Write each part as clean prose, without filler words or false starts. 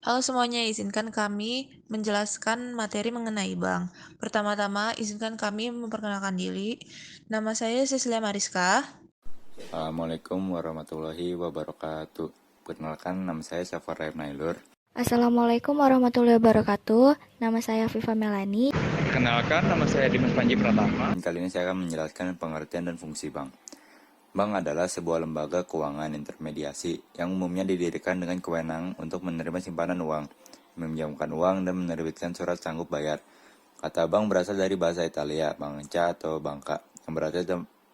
Halo semuanya, izinkan kami menjelaskan materi mengenai bank. Pertama-tama, izinkan kami memperkenalkan diri. Nama saya Cecilia Mariska. Assalamualaikum warahmatullahi wabarakatuh. Perkenalkan, nama saya Syafar Nailur. Assalamualaikum warahmatullahi wabarakatuh. Nama saya Viva Melani. Perkenalkan, nama saya Dimas Panji Pratama. Kali ini saya akan menjelaskan pengertian dan fungsi bank. Bank adalah sebuah lembaga keuangan intermediasi yang umumnya didirikan dengan kewenangan untuk menerima simpanan uang, meminjamkan uang, dan menerbitkan surat sanggup bayar. Kata bank berasal dari bahasa Italia, banca atau banca,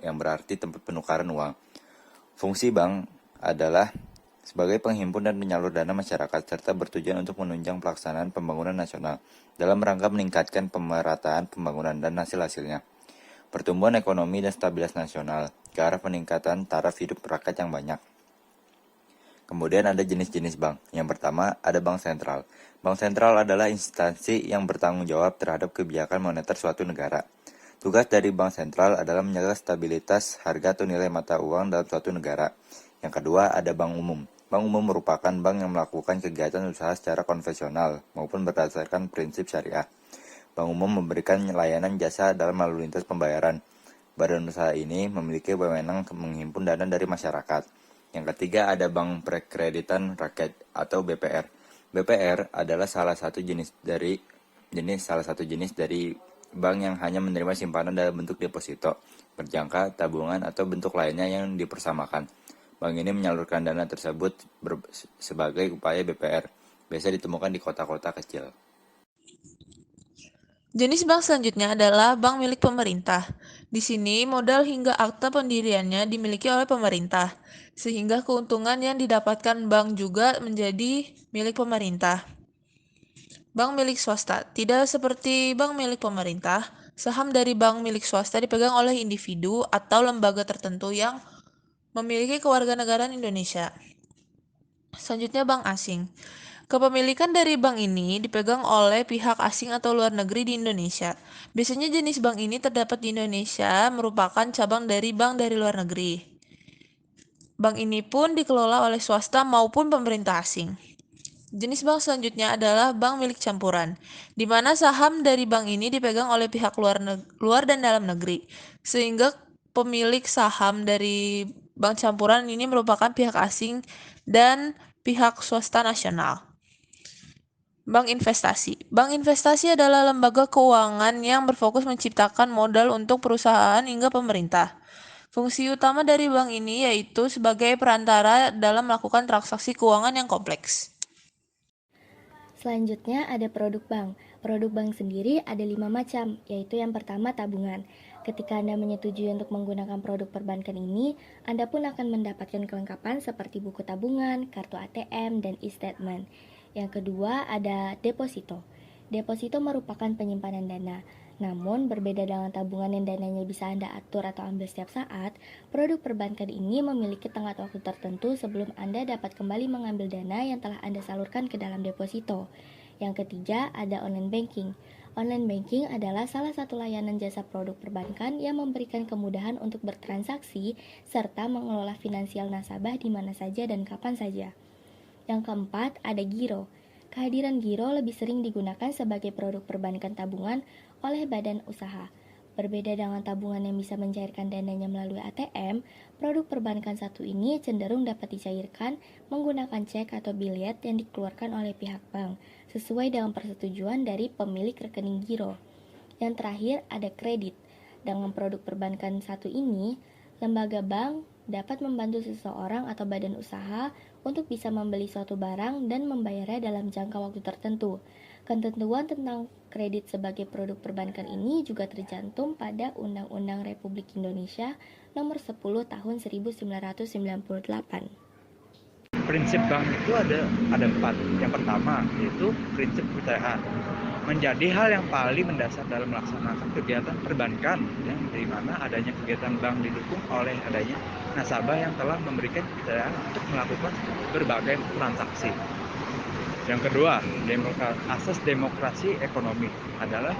yang berarti tempat penukaran uang. Fungsi bank adalah sebagai penghimpun dan penyalur dana masyarakat serta bertujuan untuk menunjang pelaksanaan pembangunan nasional dalam rangka meningkatkan pemerataan pembangunan dan hasil-hasilnya, pertumbuhan ekonomi dan stabilitas nasional ke arah peningkatan taraf hidup rakyat yang banyak. Kemudian ada jenis-jenis bank. Yang pertama ada bank sentral. Bank sentral adalah instansi yang bertanggung jawab terhadap kebijakan moneter suatu negara. Tugas dari bank sentral adalah menjaga stabilitas harga atau nilai mata uang dalam suatu negara. Yang kedua ada bank umum. Bank umum merupakan bank yang melakukan kegiatan usaha secara konvensional maupun berdasarkan prinsip syariah. Bank umum memberikan layanan jasa dalam lalu lintas pembayaran. Badan usaha ini memiliki wewenang menghimpun dana dari masyarakat. Yang ketiga ada Bank Perkreditan Rakyat atau BPR. BPR adalah salah satu jenis dari bank yang hanya menerima simpanan dalam bentuk deposito, berjangka, tabungan, atau bentuk lainnya yang dipersamakan. Bank ini menyalurkan dana tersebut sebagai upaya BPR, biasa ditemukan di kota-kota kecil. Jenis bank selanjutnya adalah bank milik pemerintah. Di sini, modal hingga akta pendiriannya dimiliki oleh pemerintah, sehingga keuntungan yang didapatkan bank juga menjadi milik pemerintah. Bank milik swasta tidak seperti bank milik pemerintah. Saham dari bank milik swasta dipegang oleh individu atau lembaga tertentu yang memiliki kewarganegaraan Indonesia. Selanjutnya bank asing. Kepemilikan dari bank ini dipegang oleh pihak asing atau luar negeri di Indonesia. Biasanya jenis bank ini terdapat di Indonesia merupakan cabang dari bank dari luar negeri. Bank ini pun dikelola oleh swasta maupun pemerintah asing. Jenis bank selanjutnya adalah bank milik campuran, di mana saham dari bank ini dipegang oleh pihak luar dan dalam negeri, sehingga pemilik saham dari bank campuran ini merupakan pihak asing dan pihak swasta nasional. Bank investasi. Bank investasi adalah lembaga keuangan yang berfokus menciptakan modal untuk perusahaan hingga pemerintah. Fungsi utama dari bank ini yaitu sebagai perantara dalam melakukan transaksi keuangan yang kompleks. Selanjutnya ada produk bank. Produk bank sendiri ada 5 macam, yaitu yang pertama tabungan. Ketika Anda menyetujui untuk menggunakan produk perbankan ini, Anda pun akan mendapatkan kelengkapan seperti buku tabungan, kartu ATM, dan e-statement. Yang kedua ada deposito. Deposito merupakan penyimpanan dana. Namun, berbeda dengan tabungan yang dananya bisa Anda atur atau ambil setiap saat, produk perbankan ini memiliki tenggat waktu tertentu sebelum Anda dapat kembali mengambil dana yang telah Anda salurkan ke dalam deposito. Yang ketiga, ada online banking. Online banking adalah salah satu layanan jasa produk perbankan yang memberikan kemudahan untuk bertransaksi serta mengelola finansial nasabah di mana saja dan kapan saja. Yang keempat, ada giro. Kehadiran giro lebih sering digunakan sebagai produk perbankan tabungan oleh badan usaha. Berbeda dengan tabungan yang bisa mencairkan dananya melalui ATM, produk perbankan satu ini cenderung dapat dicairkan menggunakan cek atau bilet yang dikeluarkan oleh pihak bank, sesuai dengan persetujuan dari pemilik rekening giro. Yang terakhir ada kredit. Dengan produk perbankan satu ini, lembaga bank dapat membantu seseorang atau badan usaha untuk bisa membeli suatu barang dan membayarnya dalam jangka waktu tertentu. Ketentuan tentang kredit sebagai produk perbankan ini juga tercantum pada Undang-Undang Republik Indonesia Nomor 10 Tahun 1998. Prinsip bank itu ada 4. Yang pertama yaitu prinsip kepercayaan. Menjadi hal yang paling mendasar dalam melaksanakan kegiatan perbankan, yang di mana adanya kegiatan bank didukung oleh adanya nasabah yang telah memberikan kepercayaan untuk melakukan berbagai transaksi. Yang kedua, asas demokrasi ekonomi adalah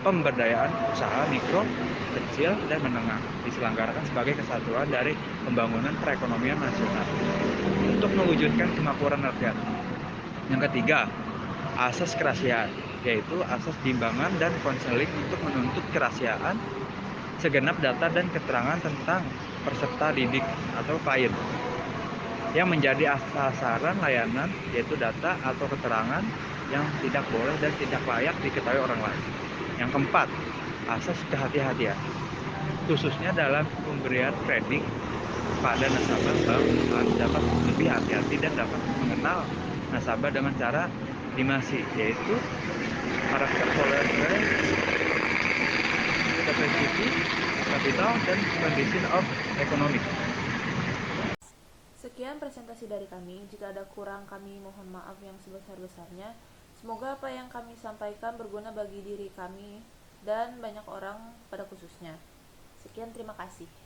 pemberdayaan usaha mikro, kecil, dan menengah diselenggarakan sebagai kesatuan dari pembangunan perekonomian nasional untuk mewujudkan kemakmuran rakyat. Yang ketiga, asas kerahasiaan, yaitu asas bimbingan dan konseling untuk menuntut kerahasiaan segenap data dan keterangan tentang peserta didik atau klien yang menjadi sasaran layanan, yaitu data atau keterangan yang tidak boleh dan tidak layak diketahui orang lain. Yang keempat, asas kehati-hatian, khususnya dalam pemberian kredit pada nasabah, bank harus dapat lebih hati-hati dan dapat mengenal nasabah dengan cara dimasi, yaitu karakter tolerance, capacity, capital, dan condition of economic. Sekian presentasi dari kami. Jika ada kurang, kami mohon maaf yang sebesar-besarnya. Semoga apa yang kami sampaikan berguna bagi diri kami dan banyak orang pada khususnya. Sekian, terima kasih.